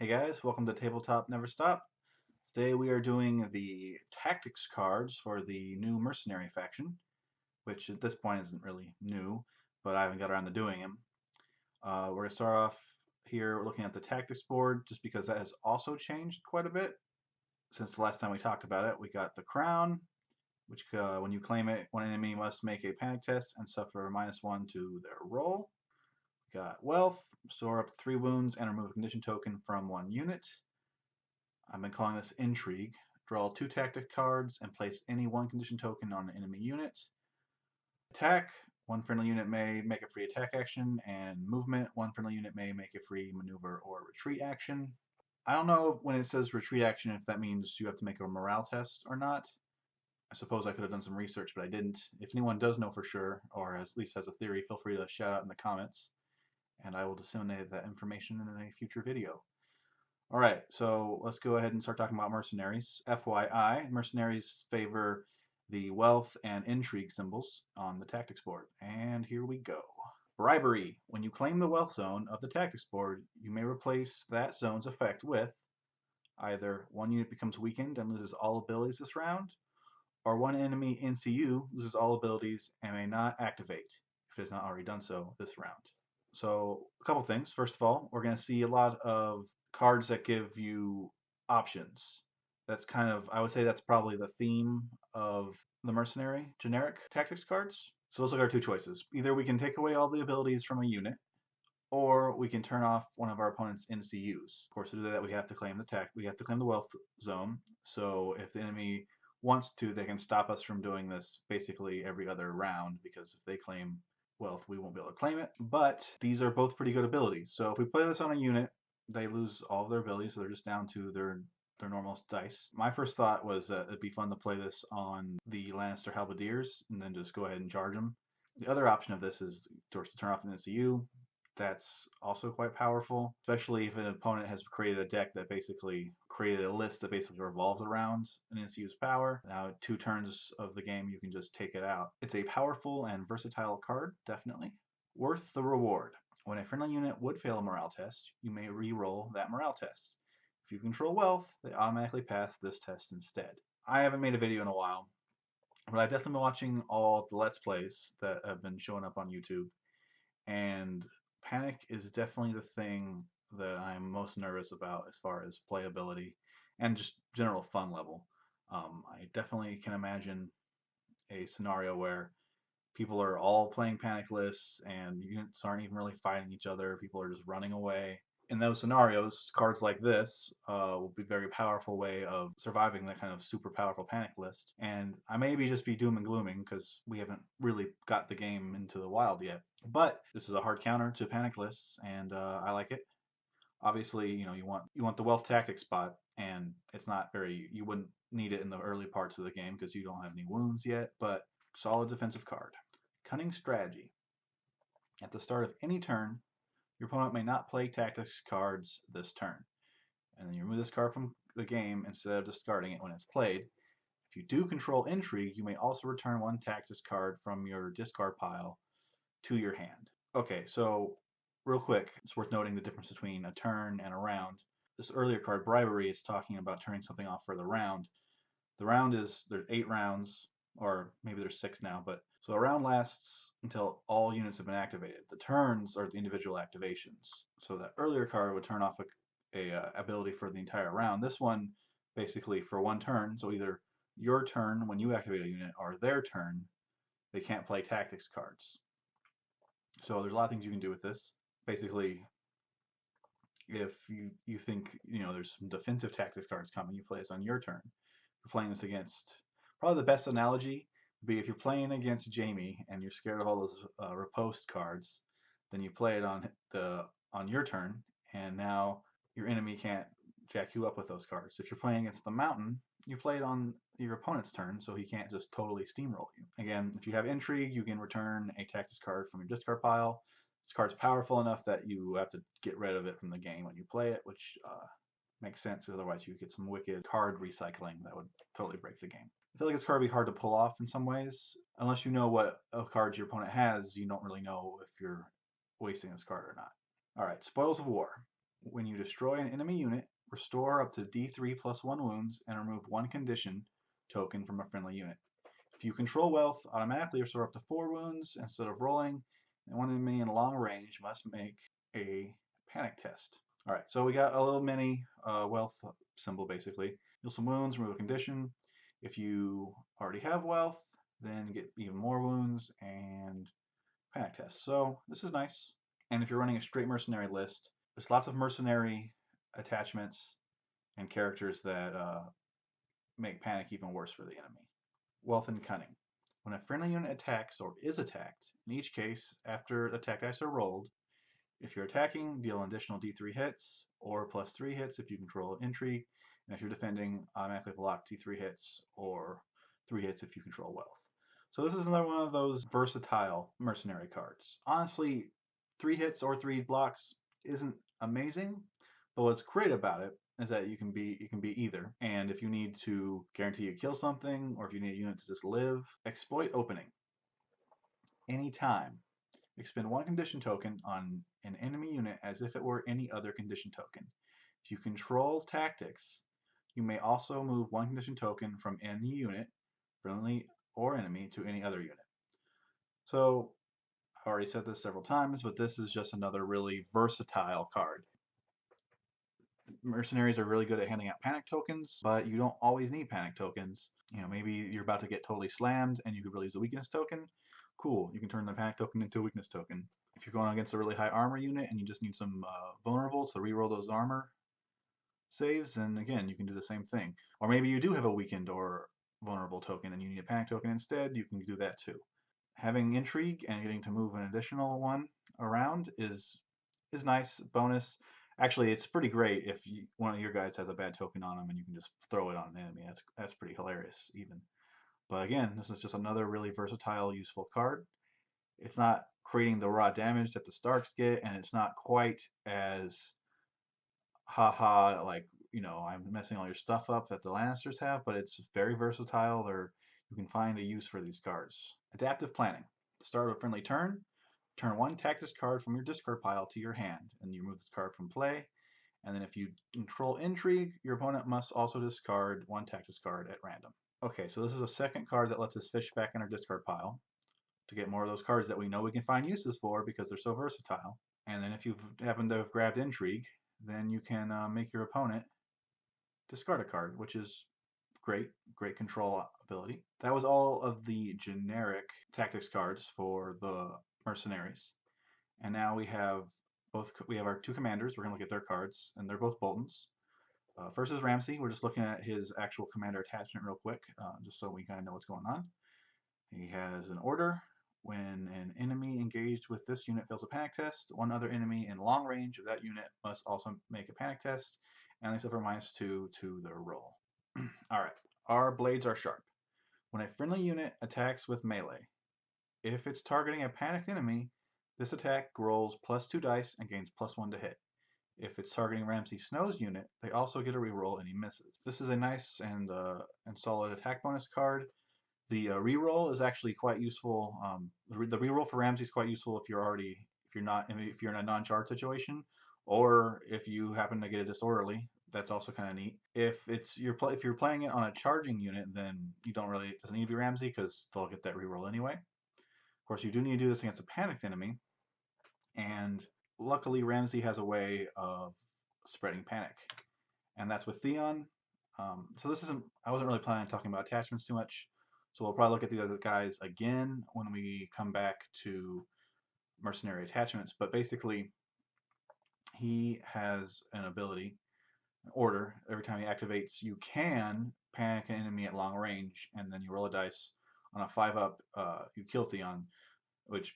Hey guys, welcome to Tabletop Never Stop. Today we are doing the tactics cards for the new Mercenary faction, which at this point isn't really new, but I haven't got around to doing them. We're going to start off here looking at the tactics board, just because that has also changed quite a bit since the last time we talked about it. We got the Crown, which when you claim it, one enemy must make a panic test and suffer -1 to their roll. We got Wealth, store up to 3 wounds and remove a condition token from 1 unit. I've been calling this intrigue. Draw 2 tactic cards and place any 1 condition token on an enemy unit. Attack. 1 friendly unit may make a free attack action, and movement. 1 friendly unit may make a free maneuver or retreat action. I don't know when it says retreat action if that means you have to make a morale test or not. I suppose I could have done some research, but I didn't. If anyone does know for sure, or at least has a theory, feel free to shout out in the comments, and I will disseminate that information in a future video. Alright, so let's go ahead and start talking about mercenaries. FYI, mercenaries favor the wealth and intrigue symbols on the tactics board. And here we go. Bribery. When you claim the wealth zone of the tactics board, you may replace that zone's effect with either 1 unit becomes weakened and loses all abilities this round, or 1 enemy NCU loses all abilities and may not activate, if it has not already done so this round. So a couple things. First of all, we're going to see a lot of cards that give you options. That's kind of, I would say that's probably the theme of the Mercenary generic tactics cards. So those are our 2 choices. Either we can take away all the abilities from a unit, or we can turn off one of our opponent's NCUs. Of course, to do that, we have to claim the wealth zone. So if the enemy wants to, they can stop us from doing this basically every other round, because if they claim wealth, we won't be able to claim it. But these are both pretty good abilities. So if we play this on a unit, they lose all of their abilities, so they're just down to their normal dice. My first thought was that it'd be fun to play this on the Lannister Halberdiers and then just go ahead and charge them. The other option of this is to turn off an NCU. That's also quite powerful, especially if an opponent has created a deck that basically created a list that basically revolves around an NCU's power. Now, 2 turns of the game, you can just take it out. It's a powerful and versatile card, definitely. Worth the reward. When a friendly unit would fail a morale test, you may re-roll that morale test. If you control wealth, they automatically pass this test instead. I haven't made a video in a while, but I've definitely been watching all of the Let's Plays that have been showing up on YouTube, and panic is definitely the thing that I'm most nervous about as far as playability and just general fun level. I definitely can imagine a scenario where people are all playing panic lists and units aren't even really fighting each other. People are just running away. In those scenarios, cards like this will be a very powerful way of surviving that kind of super powerful panic list. And I maybe just be doom and glooming because we haven't really got the game into the wild yet. But this is a hard counter to panic lists, and I like it. Obviously, you want the wealth tactic spot, and it's not very. You wouldn't need it in the early parts of the game because you don't have any wounds yet. But solid defensive card. Cunning strategy. At the start of any turn, your opponent may not play tactics cards this turn, and then you remove this card from the game instead of discarding it when it's played. If you do control intrigue, you may also return 1 tactics card from your discard pile to your hand. Okay, so real quick, it's worth noting the difference between a turn and a round. This earlier card, Bribery, is talking about turning something off for the round. The round is, there's 8 rounds, or maybe there's 6 now, but so a round lasts until all units have been activated. The turns are the individual activations. So that earlier card would turn off a ability for the entire round. This one, basically for 1 turn, so either your turn when you activate a unit or their turn, they can't play tactics cards. So there's a lot of things you can do with this. Basically, if you think there's some defensive tactics cards coming, you play this on your turn. If you're playing this against, probably the best analogy would be if you're playing against Jamie and you're scared of all those riposte cards, then you play it on your turn, and now your enemy can't jack you up with those cards. If you're playing against the Mountain, you play it on your opponent's turn, so he can't just totally steamroll you. Again, if you have intrigue, you can return a tactics card from your discard pile. This card's powerful enough that you have to get rid of it from the game when you play it, which makes sense. Otherwise, you get some wicked card recycling that would totally break the game. I feel like this card would be hard to pull off in some ways. Unless you know what cards your opponent has, you don't really know if you're wasting this card or not. All right, Spoils of War. When you destroy an enemy unit, restore up to D3 plus 1 wounds and remove 1 condition token from a friendly unit. If you control wealth, automatically restore up to 4 wounds instead of rolling, and one enemy in long range must make a panic test. Alright, so we got a little mini wealth symbol basically. Heal some wounds, remove a condition. If you already have wealth, then get even more wounds and panic test. So this is nice. And if you're running a straight mercenary list, there's lots of mercenary attachments and characters that make panic even worse for the enemy. Wealth and Cunning. When a friendly unit attacks or is attacked, in each case, after attack dice are rolled, if you're attacking, deal an additional D3 hits, or plus 3 hits if you control Intrigue, and if you're defending, automatically block D3 hits, or 3 hits if you control Wealth. So this is another one of those versatile mercenary cards. Honestly, 3 hits or 3 blocks isn't amazing, but what's great about it is that it can be either. And if you need to guarantee you kill something, or if you need a unit to just live, exploit opening. Anytime. Expend 1 condition token on an enemy unit as if it were any other condition token. If you control tactics, you may also move 1 condition token from any unit, friendly or enemy, to any other unit. So, I've already said this several times, but this is just another really versatile card. Mercenaries are really good at handing out panic tokens, but you don't always need panic tokens. You know, maybe you're about to get totally slammed and you could really use a weakness token. Cool, you can turn the panic token into a weakness token. If you're going against a really high armor unit and you just need some vulnerables to reroll those armor saves, and again, you can do the same thing. Or maybe you do have a weakened or vulnerable token and you need a panic token instead, you can do that too. Having Intrigue and getting to move an additional one around is nice bonus. Actually, it's pretty great if one of your guys has a bad token on him and you can just throw it on an enemy. That's pretty hilarious even. But again, this is just another really versatile, useful card. It's not creating the raw damage that the Starks get, and it's not quite as haha, like, you know, I'm messing all your stuff up that the Lannisters have, but it's very versatile, or you can find a use for these cards. Adaptive Planning. To start a friendly turn, turn 1 tactics card from your discard pile to your hand, and you remove this card from play. And then if you control Intrigue, your opponent must also discard 1 tactics card at random. Okay, so this is a second card that lets us fish back in our discard pile to get more of those cards that we know we can find uses for because they're so versatile. And then if you happen to have grabbed Intrigue, then you can make your opponent discard a card, which is great control ability. That was all of the generic tactics cards for the mercenaries. And now we have our 2 commanders. We're going to look at their cards, and they're both Boltons. First is Ramsey. We're just looking at his actual commander attachment real quick, just so we kind of know what's going on. He has an order. When an enemy engaged with this unit fails a panic test, one other enemy in long range of that unit must also make a panic test, and they suffer -2 to their roll. Alright, our blades are sharp. When a friendly unit attacks with melee, if it's targeting a panicked enemy, this attack rolls +2 dice and gains +1 to hit. If it's targeting Ramsay Snow's unit, they also get a reroll and he misses. This is a nice and solid attack bonus card. The reroll is actually quite useful. The reroll for Ramsey is quite useful if you're in a non-charge situation, or if you happen to get a disorderly. That's also kind of neat. If you're playing it on a charging unit, then it doesn't need to be Ramsey because they'll get that reroll anyway. Of course, you do need to do this against a panicked enemy, and luckily Ramsey has a way of spreading panic, and that's with Theon. So I wasn't really planning on talking about attachments too much, so we'll probably look at these other guys again when we come back to mercenary attachments, but basically he has an ability, an order. Every time he activates, you can panic an enemy at long range, and then you roll a dice. On a 5-up, you kill Theon, which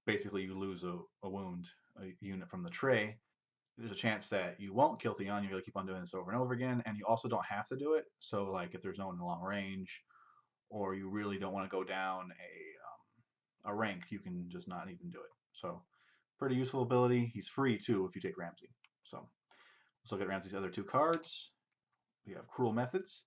basically you lose a wound, a unit from the tray. There's a chance that you won't kill Theon. You're going to keep on doing this over and over again, and you also don't have to do it. So, like, if there's no one in long range, or you really don't want to go down a rank, you can just not even do it. So, pretty useful ability. He's free, too, if you take Ramsey. So, let's look at Ramsey's other 2 cards. We have Cruel Methods.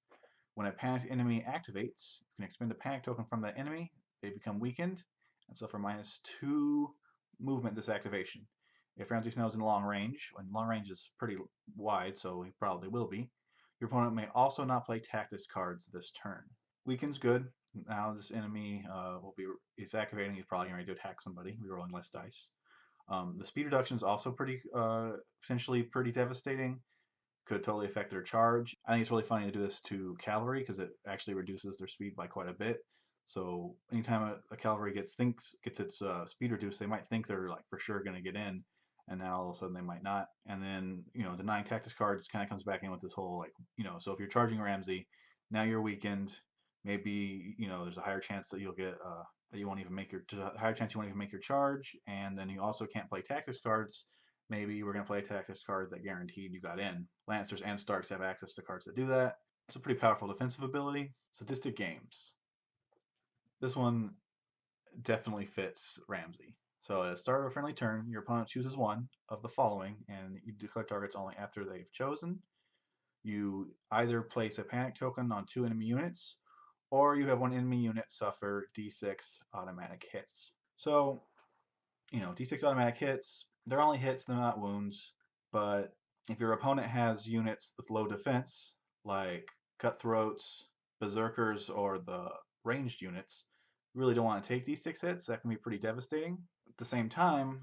When a panicked enemy activates, you can expend a panic token from that enemy. They become weakened, and suffer -2 movement this activation. If Ramsey Snow's in long range, when long range is pretty wide, so he probably will be, your opponent may also not play tactics cards this turn. Weaken's good. Now this enemy will be, he's activating, he's probably going to attack somebody. We're rolling less dice. The speed reduction is also pretty, potentially pretty devastating. Could totally affect their charge. I think it's really funny to do this to cavalry because it actually reduces their speed by quite a bit. So anytime a cavalry gets its speed reduced, they might think they're like for sure going to get in, and now all of a sudden they might not. And then denying tactics cards kind of comes back in with this whole like so if you're charging Ramsey, now you're weakened. Maybe there's a higher chance that you'll get that you won't even make your higher chance you won't even make your charge, and then you also can't play tactics cards. Maybe we're going to play a tactics card that guaranteed you got in. Lancers and Starks have access to cards that do that. It's a pretty powerful defensive ability. Sadistic Games. This one definitely fits Ramsey. So at the start of a friendly turn, your opponent chooses one of the following, and you declare targets only after they've chosen. You either place a panic token on 2 enemy units, or you have 1 enemy unit suffer d6 automatic hits. So d6 automatic hits, they're only hits, they're not wounds. But if your opponent has units with low defense, like cutthroats, berserkers, or the ranged units, you really don't want to take d6 hits. That can be pretty devastating. At the same time,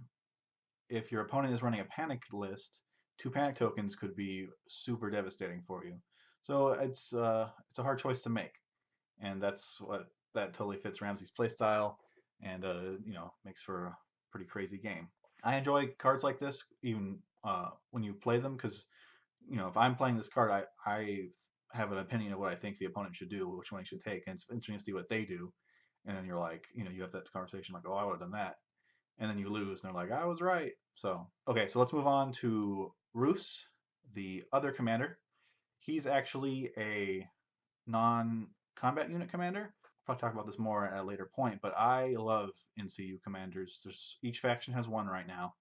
if your opponent is running a panic list, 2 panic tokens could be super devastating for you. So it's a hard choice to make, and that totally fits Ramsey's playstyle, and makes for a pretty crazy game. I enjoy cards like this even when you play them because if I'm playing this card, I have an opinion of what I think the opponent should do, which one he should take, and it's interesting to see what they do. And then you're like, you have that conversation like, oh, I would have done that, and then you lose, and they're like, I was right. So okay, so let's move on to Roos, the other commander. He's actually a non-combat unit commander. I'll probably talk about this more at a later point, but I love NCU commanders. Each faction has one right now,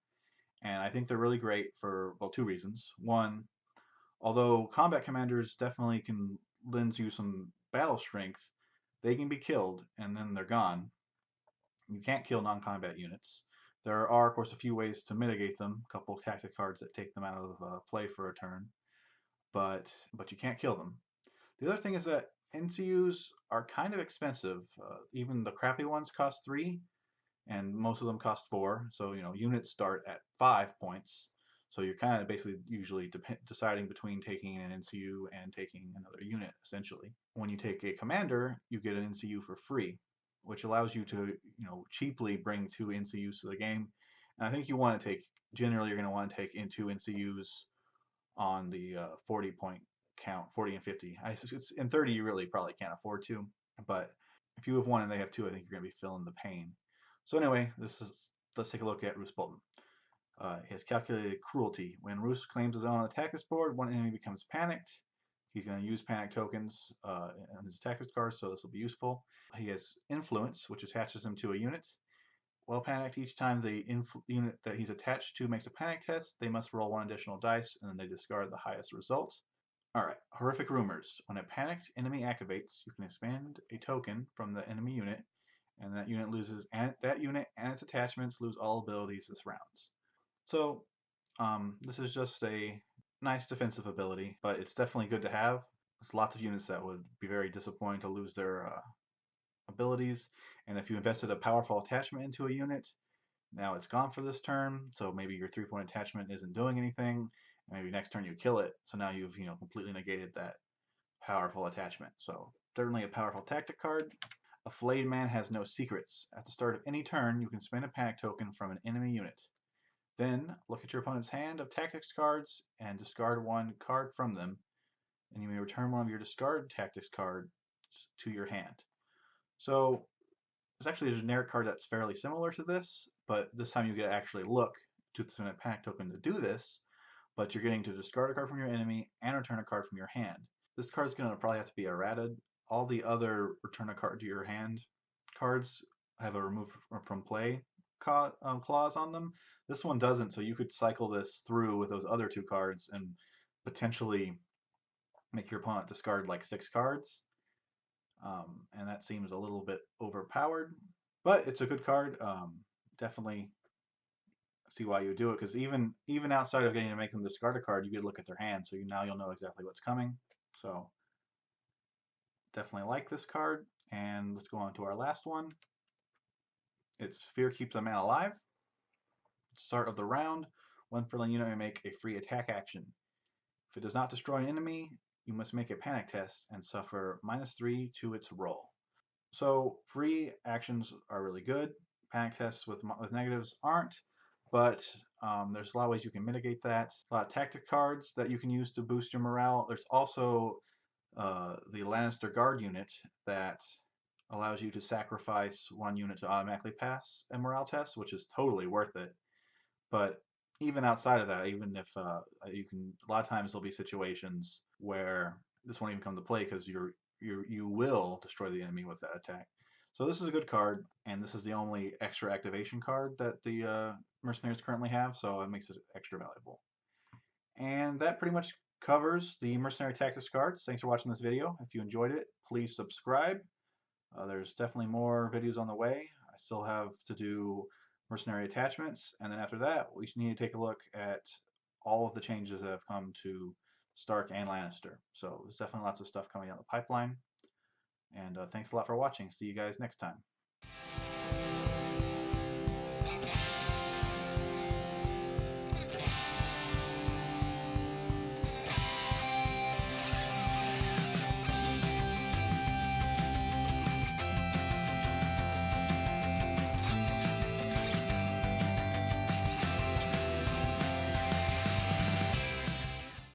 and I think they're really great for, well, 2 reasons. One, although combat commanders definitely can lend you some battle strength, they can be killed and then they're gone. You can't kill non-combat units. There are, of course, a few ways to mitigate them. A couple of tactic cards that take them out of play for a turn, but you can't kill them. The other thing is that NCUs are kind of expensive. Even the crappy ones cost 3, and most of them cost 4. So units start at 5 points. So you're kind of basically usually deciding between taking an NCU and taking another unit, essentially. When you take a commander, you get an NCU for free, which allows you to cheaply bring 2 NCUs to the game. And I think generally you're going to want to take in 2 NCUs on the 40 point count, 40 and 50. It's in 30 you really probably can't afford to, but if you have 1 and they have 2, I think you're going to be feeling the pain. So anyway, let's take a look at Roos Bolton. His calculated cruelty. When Roos claims his own on the tactics board, 1 enemy becomes panicked. He's going to use panic tokens on his tactics cards, so this will be useful. He has influence, which attaches him to a unit. While panicked, each time the unit that he's attached to makes a panic test, they must roll 1 additional dice, and then they discard the highest result. Alright, horrific rumors. When a panicked enemy activates, you can expend a token from the enemy unit, and that unit and its attachments lose all abilities this round. So, this is just a nice defensive ability, but it's definitely good to have. There's lots of units that would be very disappointed to lose their abilities, and if you invested a powerful attachment into a unit, now it's gone for this turn, so maybe your 3-point attachment isn't doing anything, and maybe next turn you kill it, so now you've completely negated that powerful attachment. So certainly a powerful tactic card. A Flayed Man has no secrets. At the start of any turn, you can spend a panic token from an enemy unit. Then look at your opponent's hand of tactics cards and discard 1 card from them, and you may return 1 of your discard tactics cards to your hand. So there's actually a generic card that's fairly similar to this, but this time you get to actually look to spend a panic token to do this, but you're getting to discard a card from your enemy and return a card from your hand. This card's going to probably have to be errated. All the other return a card to your hand cards have a remove from play clause on them. This one doesn't, so you could cycle this through with those other 2 cards and potentially make your opponent discard like 6 cards. And that seems a little bit overpowered, but it's a good card. Definitely see why you would do it, because even outside of getting to make them discard a card, you get to look at their hand, so now you'll know exactly what's coming. So definitely like this card. And let's go on to our last one. It's Fear Keeps a Man Alive. Start of the round, one friendly unit may make a free attack action. If it does not destroy an enemy, you must make a panic test and suffer -3 to its roll. So free actions are really good. Panic tests with negatives aren't, but there's a lot of ways you can mitigate that. A lot of tactic cards that you can use to boost your morale. There's also the Lannister Guard unit that allows you to sacrifice one unit to automatically pass a morale test, which is totally worth it. But even outside of that, even if you can, a lot of times there'll be situations where this won't even come to play because you will destroy the enemy with that attack. So this is a good card, and this is the only extra activation card that the mercenaries currently have, so it makes it extra valuable. And that pretty much covers the mercenary tactics cards. Thanks for watching this video. If you enjoyed it, please subscribe. There's definitely more videos on the way. I still have to do mercenary attachments, and then after that, we need to take a look at all of the changes that have come to Stark and Lannister. So there's definitely lots of stuff coming down the pipeline. And thanks a lot for watching. See you guys next time.